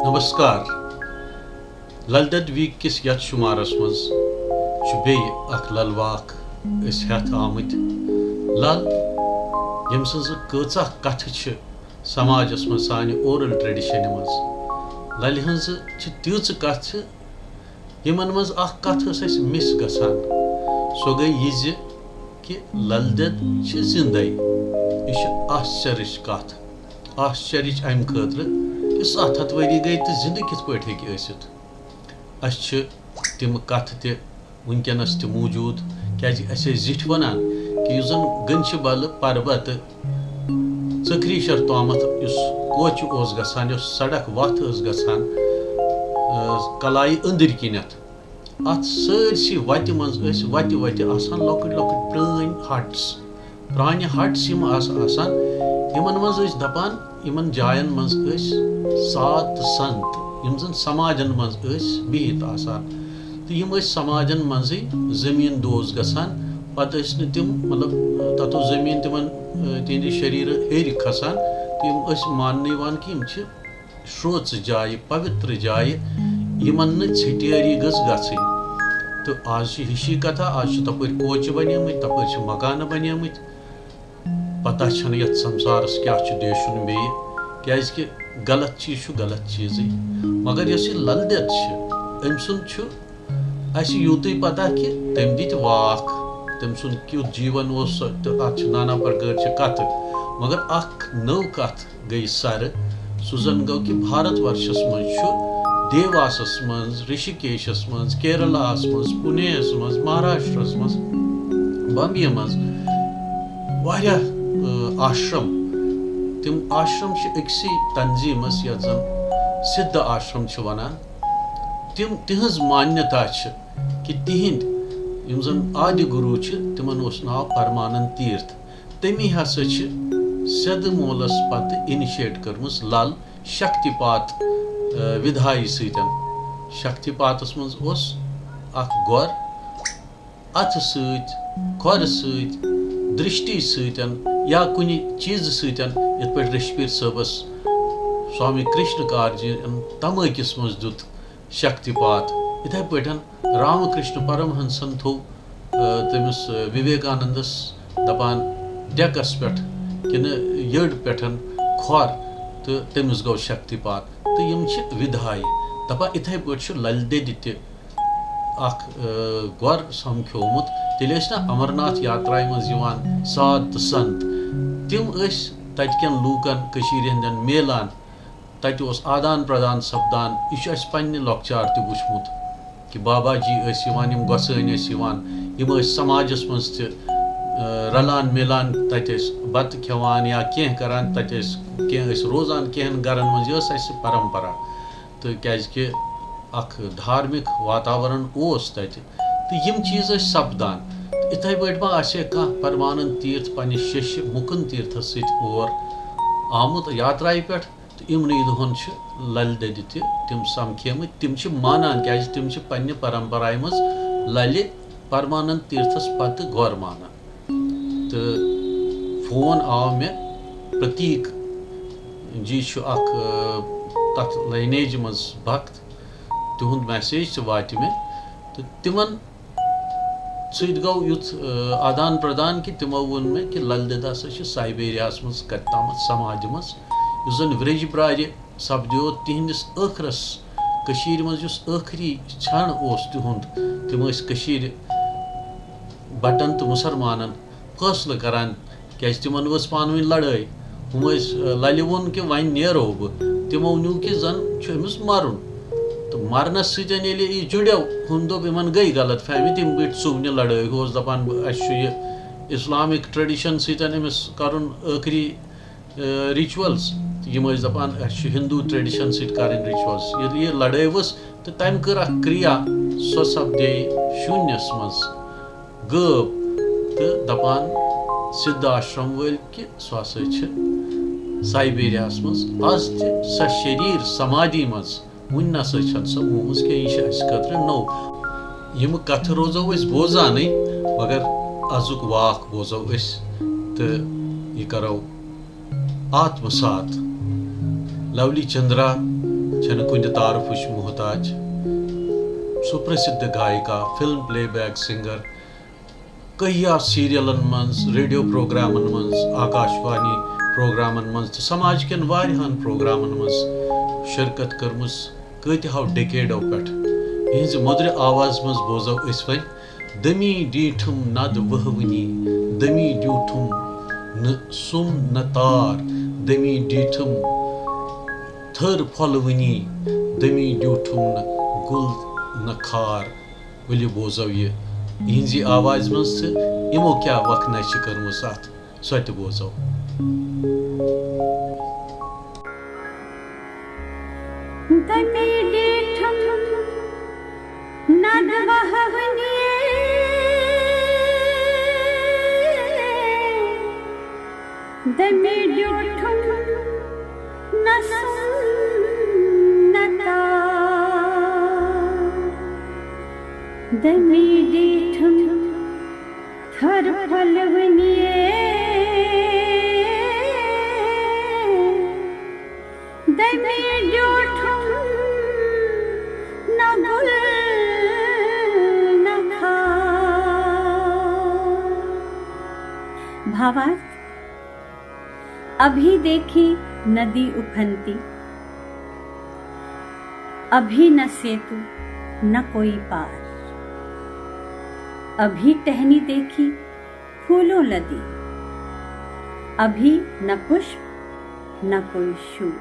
नमस्कार ललदद वीक किस यथ शुमारस मज बे ललवाक हेथ आमत लल यम सज कथ समाजस मज सान ओरल ट्रेडिशन मज लल हज तीच कथ यमन मज कथ मिस गसान सो गई यह कि ललदद जिंदे यह आश्चर्य कथ आश्चर्य अम खतर 7 वरी गई तो जिंदगी कित पे तम कथ तनस मौजूद क्या जिठ वनान कि गंश बल पर्वत चक्री शर तोमत कोच गसान सड़क वत गसान कलाई अंदर किनत अत सरसी वत मज वत आसान लॉकट लॉकट प्रान हट्स प्रान हट्स आसान यमन मज दपान यमन जायन मज सात संत यम जन समाजन मज बिहित आसान तो यम समाजन मज जमीन दोज गसान पत तिम मतलब तत जमीन तिमन तिहंद शरीर हेर खसान तो यम मानने कि यम श्रोच जाय पवित्र जाय यमन छटेरी गई तो आज हिशी कथा आज तपर कोच बनियमित तपर मकान बनियमित पता ये संसारस क्या देशुन बे क्या गलत चीज गलत चीज मगर ललदद अम सुन यूत पता कि तम दित वाक तम सुन क्युत जीवन अत नाना प्रकार कथ मगर नव कथ गई सर सुजन गो कि भारत वर्षस मज देवासस मज ऋषिकेशस मज केरलास मज पुनेस मज महाराष्ट्रस मज बम्बे मज आश्रम तम आश्रम अक्सी तंजीमस यथ जन सिद्ध आश्रम वनान तिहज मान्यता कि तिहिंद यम जन आदि गुरु तिमन नाव परमानंद तीर्थ तमी हसा सेद मोलस पत इनिशिएट कर्मस लल शक्तिपात विधायी सतन शक्तिपातस मज गोर अथ सर सत दृष्टि सतन या कुछ चीज सतन इत पे ऋषिपीर सबस स्वामी कृष्ण कारजी तमकिस मज दुत शक्तिपात इथे पे रामकृष्ण परमहंसन थो तमिस विवेकानंदस दपान डेकस पे कि यड़ पे खोर तो तमिस गो शक्तिपात तो यम विधायी दपा इथे पे ललदद गोर समख्योमुत तेल ना अमरनाथ यात्रा मज 7 संत तिम तन लूकन हंदन मेलान तत आदान प्रदान सपदान यह पन्ने लॉकचार तुमुत कि बाबा जी गोसन यम समाजस मज रलान मिलान तत बत खेवान या कह करान तत रोजान कहन गरन मज परंपरा तो क्या धार्मिक वातावरण तत तो यम चीज सपदान इथे पे कह परमानंद तीर्थ पन्ने शिष्य मुकुंद तीर्थ सर आमुत यात्रा पे तो इमन दुहन ललदद तम समखेम तम मानान क्या तम पन्ने परंपरा मज लल परमानंद तीर्थस पत गौर मानान तो फोन आव मे प्रतीक जी तथ लाइनेज मज भक्त तुंद मैसेज वात मे तो तिमन गो युथ आदान प्रदान कि तिमो वोन मे कि ललदद हसा साइबेरियास मज कतामत समाज मज जन व्रज ब्रार सपदो तिहंदिस आखरस मज आखरी क्षण तिहुंद तिम बटन तो मुसलमानन फैसला करान क्या तिमन वस पानवी लड़ाई हम लल वोन कि वन नेरो बह तिमो न्यू कि जन मरुन तो मरनस सत जुड़ो हम दोप इन गई गलत फहमी तम बट सुबह लड़ाई दपान इस्लामिक ट्रेडिशन सतस कर आखरी रिचुअल्स यम दपान हिंदू ट्रेडिशन सर रिचुअल्स ये लड़ाई वस तो तम कर क्रिया सो सपदे शून्यस मज गब तो दपान सिद्ध आश्रम वल कि सह हसा साइबेरियास मज आज स शरीर समाधि मज वन नसा सो मोमस क्या यह खतर नो यम कथ रोजो बोजान मगर अजुक वाक बोजो तो यह करो आत्मसात लवली चंद्रा छन कुंज तारफुश मोहताज, सुप्रसिद्ध गायिका, फिल्म प्लेबैक सिंगर, कहिया सीरियलन मज, रेडियो प्रोग्रामन मज, आकाशवाणी प्रोग्रामन मज, समाज के वारियान प्रोग्रामन मज शिरकत कर्मस कतिहाव डेकेडो पेठ। इहज मधुर आवाज मज बोजो अस वन दमी डीठम नद वहवनी, दमी ड्यूठम न सुम न तार, दमी डीठम थर फलवनी, दमी ड्यूठम न गुल न खार। वलियो बोजो ये इहजी आवाज मज इमो क्या वखना कर्मस अत सो ते बोजो। दमी डीठम नद वहवनी, दमी ड्यूठम न सुम न तार, दमी डीठम थर फलवनी, दमी ड्यूठम न गुल न खार। भावार्थ, अभी देखी नदी उफनती, अभी न सेतु न कोई पार, अभी टहनी देखी फूलों लदी, अभी न पुष्प न कोई शूल।